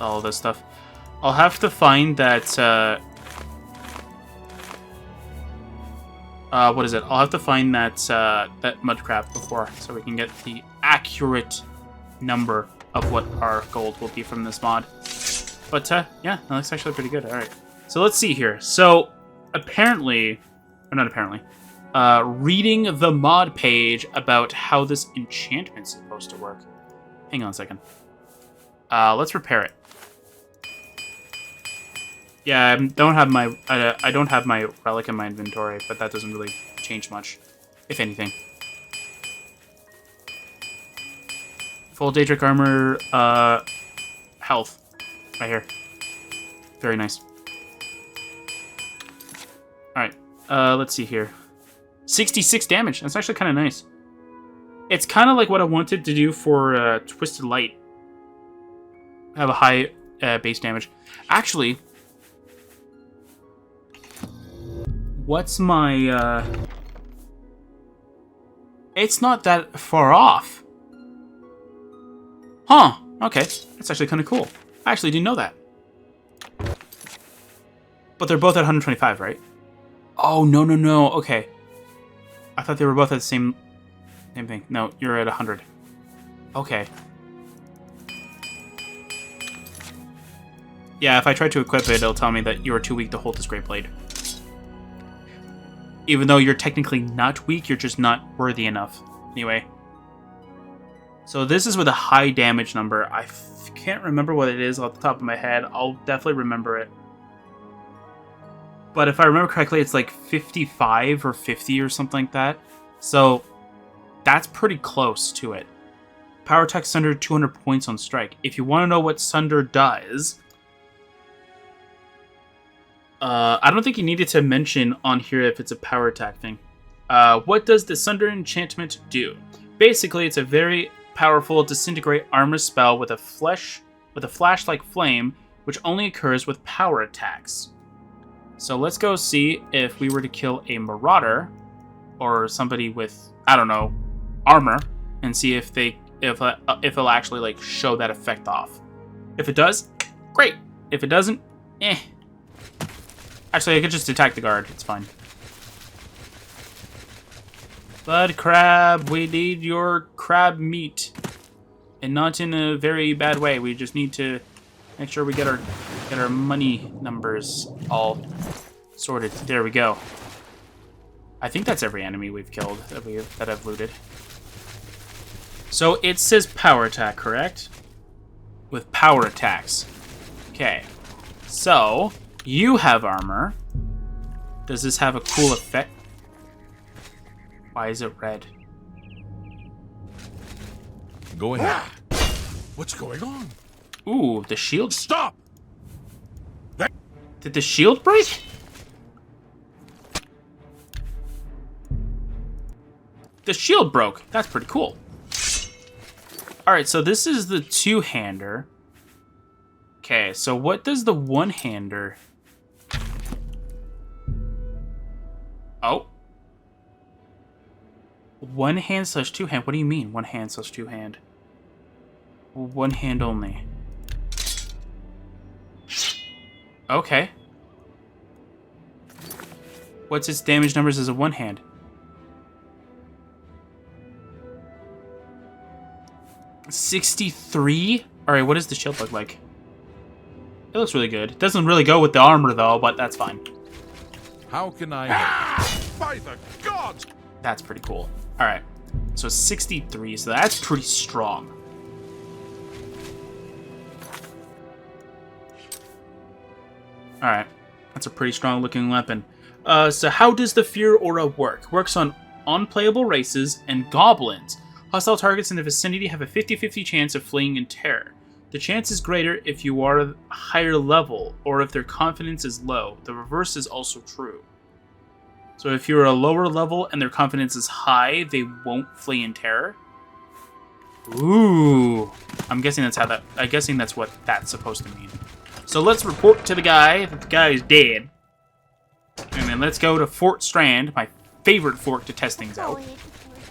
all this stuff. I'll have to find that, what is it? I'll have to find that, that mudcrab before, so we can get the accurate number of what our gold will be from this mod. But, yeah, that looks actually pretty good. Alright. So let's see here. So, apparently, or not apparently, reading the mod page about how this enchantment's supposed to work. Hang on a second. Let's repair it. Yeah, I don't have my relic in my inventory, but that doesn't really change much, if anything. Full Daedric armor, health, right here. Very nice. All right, let's see here. 66 damage. That's actually kind of nice. It's kind of like what I wanted to do for Twisted Light. Have a high base damage. Actually, what's my... It's not that far off. Huh. Okay. That's actually kind of cool. I actually didn't know that. But they're both at 125, right? Oh, no, no, no. Okay. I thought they were both at the same thing. No, you're at 100. Okay. Yeah, if I try to equip it, it'll tell me that you're too weak to hold this Great Blade. Even though you're technically not weak, you're just not worthy enough. Anyway. So this is with a high damage number. I can't remember what it is off the top of my head. I'll definitely remember it. But if I remember correctly, it's like 55 or 50 or something like that. So that's pretty close to it. Power attack Sunder, 200 points on strike. If you want to know what Sunder does... I don't think you needed to mention on here if it's a power attack thing. What does the Sunder enchantment do? Basically, it's a very powerful disintegrate armor spell with a flash-like flame, which only occurs with power attacks. So let's go see if we were to kill a marauder or somebody with, I don't know, armor, and see if it'll actually like show that effect off. If it does, great. If it doesn't, eh. Actually, I could just attack the guard. It's fine. Blood crab, we need your crab meat. And not in a very bad way. We just need to make sure we get our money numbers all sorted. There we go. I think that's every enemy we've killed that I've looted. So it says power attack, correct? With power attacks. Okay. So... You have armor. Does this have a cool effect? Why is it red? Go ahead. What's going on? Ooh, the shield. Stop! Did the shield break? The shield broke. That's pretty cool. Alright, so this is the two-hander. Okay, so what does the one-hander... Oh. One hand slash two hand. What do you mean, one hand slash two hand? One hand only. Okay. What's its damage numbers as a one hand? $63? Alright, what does the shield look like? It looks really good. It doesn't really go with the armor, though, but that's fine. How can I help? By the gods! That's pretty cool. Alright. So 63, so that's pretty strong. Alright. That's a pretty strong looking weapon. So how does the Fear Aura work? Works on unplayable races and goblins. Hostile targets in the vicinity have a 50-50 chance of fleeing in terror. The chance is greater if you are a higher level, or if their confidence is low. The reverse is also true. So if you're a lower level and their confidence is high, they won't flee in terror. Ooh. I'm guessing that's what that's supposed to mean. So let's report to the guy that the guy is dead. And then let's go to Fort Strand, my favorite fort to test things out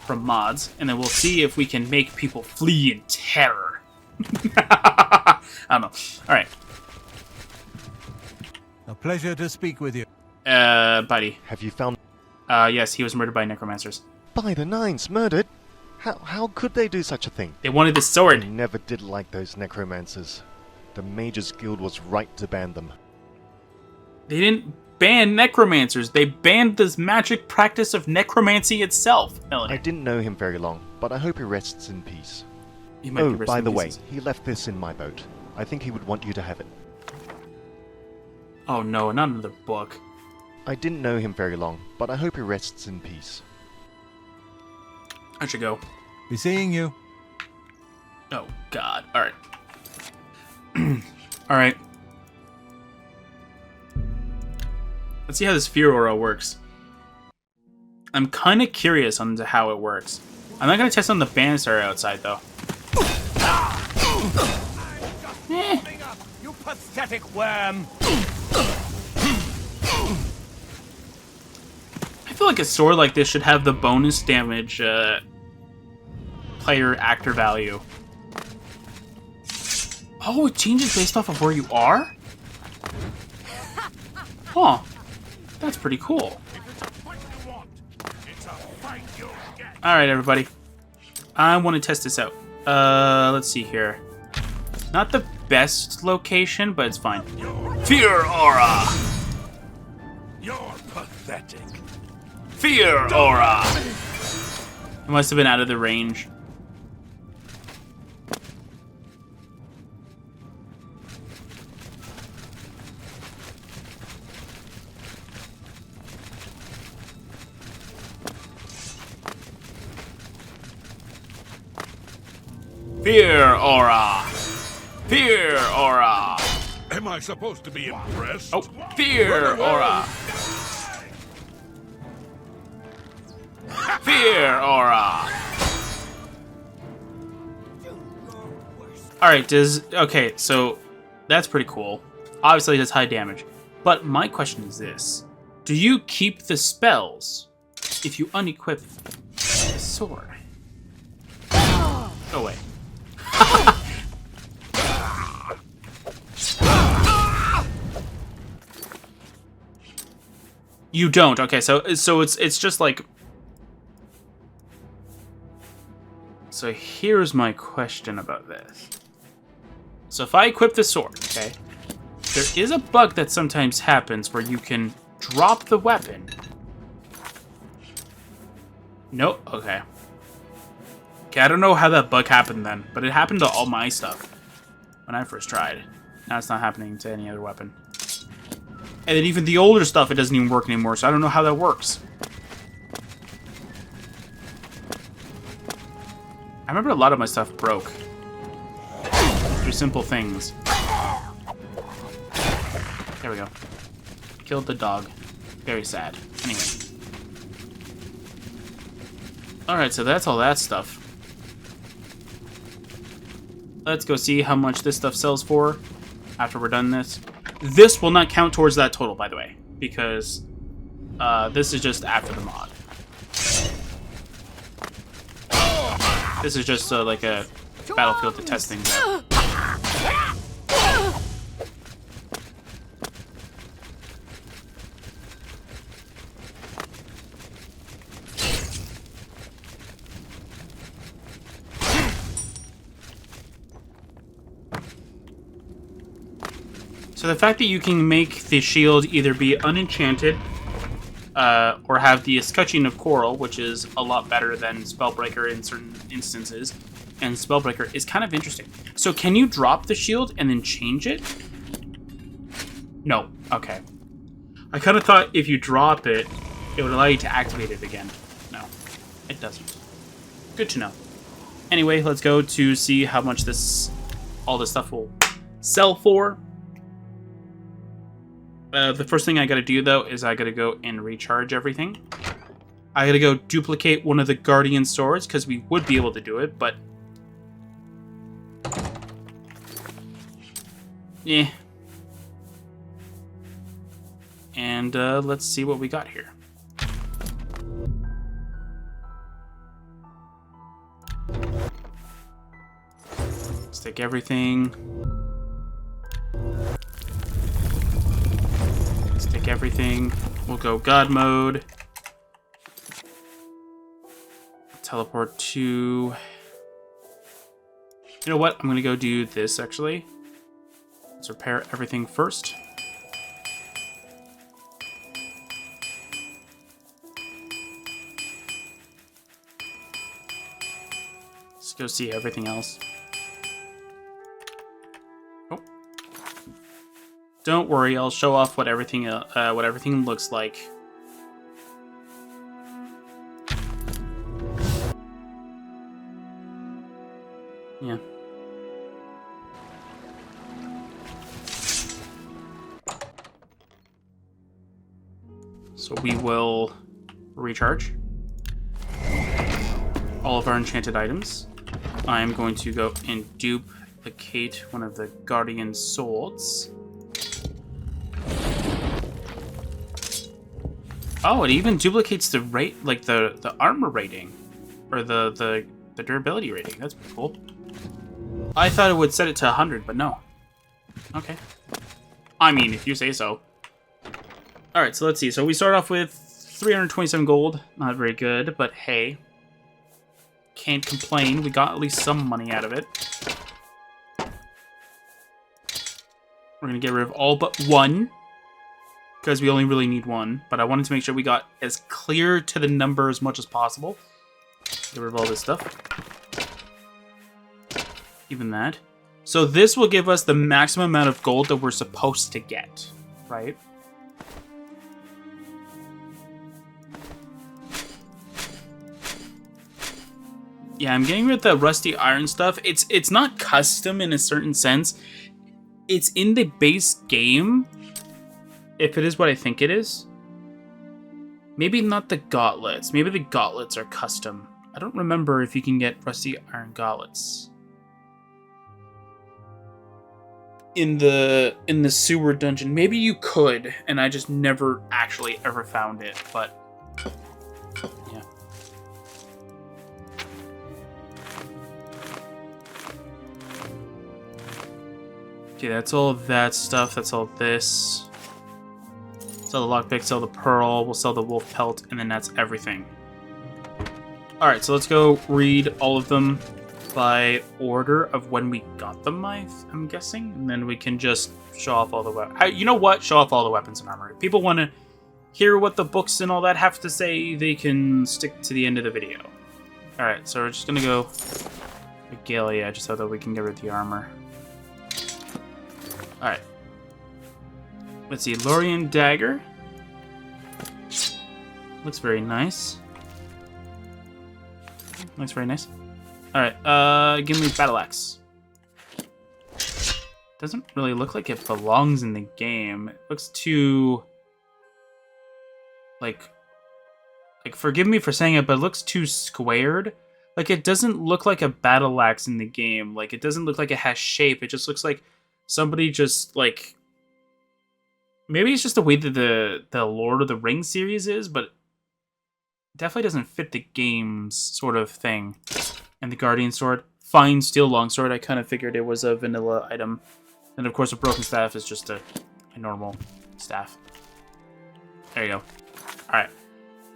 from mods. And then we'll see if we can make people flee in terror. I don't know. All right. A pleasure to speak with you. Buddy. Have you found... Yes, he was murdered by necromancers. By the Nines, murdered? How could they do such a thing? They wanted the I sword. never did like those necromancers. The Mages Guild was right to ban them. They didn't ban necromancers. They banned this magic practice of necromancy itself, I Eleanor. didn't know him very long, but I hope he rests in peace. He might be Oh, resting by the in way, pieces. he left this in my boat. I think he would want you to have it. Oh no, not another book. I didn't know him very long, but I hope he rests in peace. I should go. Be seeing you. Oh god. Alright. Alright. Let's see how this fear aura works. I'm kind of curious on how it works. I'm not going to test on the banister outside, though. You pathetic worm! I feel like a sword like this should have the bonus damage player actor value. Oh, it changes based off of where you are? Huh. That's pretty cool. Alright, everybody. I want to test this out. Let's see here. Not the best location, but it's fine. Fear aura! You're pathetic. Fear aura! It must have been out of the range. Fear aura! Fear aura! Am I supposed to be impressed? Oh, fear aura! Fear aura! Alright, okay, so that's pretty cool. Obviously, it does high damage. But my question is this. Do you keep the spells if you unequip the sword? Go away. You don't. Okay, so it's just like. So here's my question about this. So if I equip the sword, okay, there is a bug that sometimes happens where you can drop the weapon. Nope. Okay. Okay, I don't know how that bug happened then, but it happened to all my stuff when I first tried. Now it's not happening to any other weapon. And then even the older stuff, it doesn't even work anymore, so I don't know how that works. I remember a lot of my stuff broke. Through simple things. There we go. Killed the dog. Very sad. Anyway. Alright, so that's all that stuff. Let's go see how much this stuff sells for after we're done this. This will not count towards that total, by the way, because this is just after the mod. This is just like a battlefield to test things out. So the fact that you can make the shield either be unenchanted or have the escutcheon of coral, which is a lot better than Spellbreaker in certain instances, and Spellbreaker is kind of interesting. So can you drop the shield and then change it? No. Okay. I kind of thought if you drop it, it would allow you to activate it again. No, it doesn't. Good to know. Anyway, let's go to see how much all this stuff will sell for. The first thing I gotta do, though, is I gotta go and recharge everything. I gotta go duplicate one of the Guardian swords, because we would be able to do it, but... yeah. And let's see what we got here. Let's take everything. Let's take everything. We'll go God mode. Teleport to... You know what? I'm going to go do this, actually. Let's repair everything first. Let's go see everything else. Oh. Don't worry, I'll show off what everything looks like. Yeah. So we will recharge all of our enchanted items. I'm going to go and duplicate one of the Guardian Swords. Oh, it even duplicates the rate, like the armor rating, or the durability rating. That's pretty cool. I thought it would set it to 100, but no. Okay. I mean, if you say so. Alright, so let's see. So we start off with 327 gold. Not very good, but hey. Can't complain. We got at least some money out of it. We're going to get rid of all but one, because we only really need one. But I wanted to make sure we got as clear to the number as much as possible. Get rid of all this stuff. Even that. So this will give us the maximum amount of gold that we're supposed to get, right? Yeah, I'm getting rid of the rusty iron stuff. It's not custom in a certain sense. It's in the base game, if it is what I think it is. Maybe not the gauntlets. Maybe the gauntlets are custom. I don't remember if you can get rusty iron gauntlets in the sewer dungeon. Maybe you could, and I just never actually ever found it, but yeah. Okay, that's all that stuff. That's all this. Sell the lockpick, sell the pearl, we'll sell the wolf pelt, and then that's everything. Alright, so let's go read all of them by order of when we got them, I'm guessing. And then we can just show off all the weapons. You know what? Show off all the weapons and armor. If people want to hear what the books and all that have to say, they can stick to the end of the video. Alright, so we're just going to go Regalia, just so that we can get rid of the armor. Alright. Let's see, Lorien Dagger. Looks very nice. Looks very nice. Alright, give me Battle Axe. Doesn't really look like it belongs in the game. It looks too... Like, forgive me for saying it, but it looks too squared. Like, it doesn't look like a Battle Axe in the game. Like, it doesn't look like it has shape. It just looks like somebody just, like... Maybe it's just the way that the Lord of the Rings series is, but it definitely doesn't fit the game's sort of thing. And the Guardian Sword, fine steel longsword. I kind of figured it was a vanilla item. And of course, a broken staff is just a normal staff. There you go. Alright.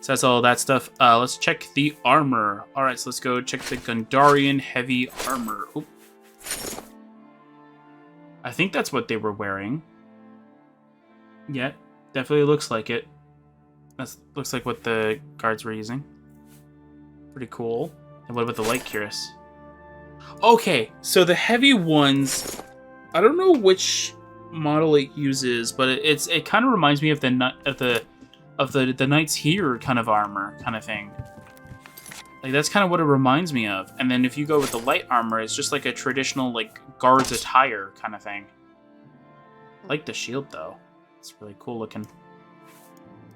So that's all that stuff. Let's check the armor. Alright, so let's go check the Gundarian heavy armor. Oop. I think that's what they were wearing. Yeah, definitely looks like it. That looks like what the guards were using. Pretty cool. And what about the light cuirass? Okay, so the heavy ones, I don't know which model it uses, but it kind of reminds me of the Knights Here kind of armor kind of thing. Like, that's kind of what it reminds me of. And then if you go with the light armor, it's just like a traditional like guards attire kind of thing. I like the shield though. It's really cool looking.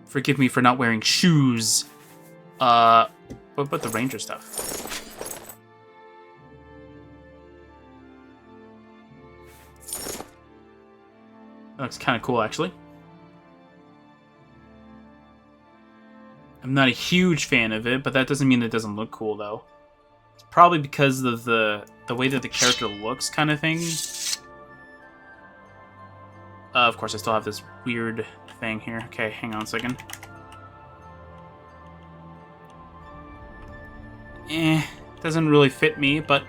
Forgive me for not wearing shoes. What about the ranger stuff? That looks kind of cool, actually. I'm not a huge fan of it, but that doesn't mean it doesn't look cool, though. It's probably because of the way that the character looks kind of thing. Of course, I still have this weird thing here. Okay, hang on a second. Doesn't really fit me, but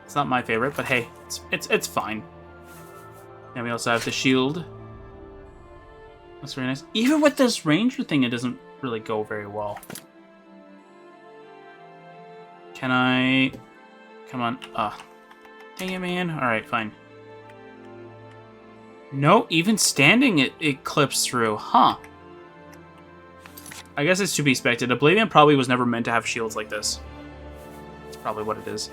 it's not my favorite. But hey, it's fine. And we also have the shield. That's very nice. Even with this ranger thing, it doesn't really go very well. Can I? Come on. Dang it, man. All right, fine. No, even standing, it clips through, huh? I guess it's to be expected. Oblivion probably was never meant to have shields like this. That's probably what it is.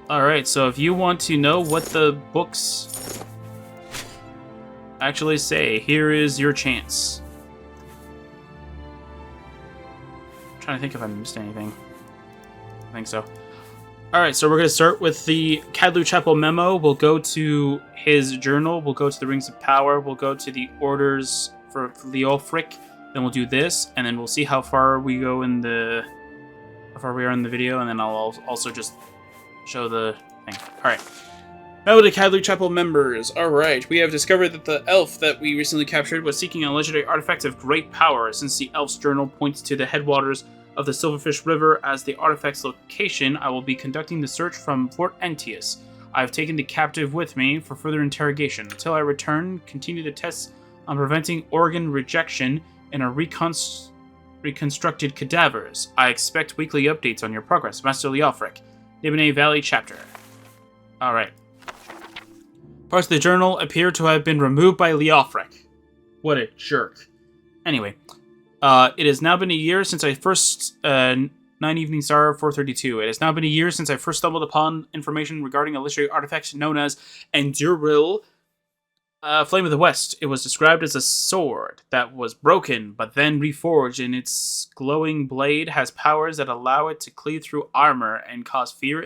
Alright, so if you want to know what the books actually say, here is your chance. I'm trying to think if I missed anything. I think so. Alright, so we're going to start with the Cadlu Chapel memo. We'll go to his journal. We'll go to the Rings of Power. We'll go to the orders for Leofric. Then we'll do this, and then we'll see how far we go in the... how far we are in the video, and then I'll also just show the thing. Alright. Memo to Cadlu Chapel members. Alright, we have discovered that the elf that we recently captured was seeking a legendary artifact of great power. Since the elf's journal points to the headwaters of the Silverfish River as the artifact's location, I will be conducting the search from Fort Entius. I have taken the captive with me for further interrogation. Until I return, continue the tests on preventing organ rejection in our reconstructed cadavers. I expect weekly updates on your progress. Master Leofric, Nibene Valley Chapter. Alright. Parts of the journal appear to have been removed by Leofric. What a jerk. Anyway. It has now been a year since I first... 9 Evening Star 432. It has now been a year since I first stumbled upon information regarding a legendary artifact known as Anduril, Flame of the West. It was described as a sword that was broken, but then reforged, and its glowing blade has powers that allow it to cleave through armor and cause fear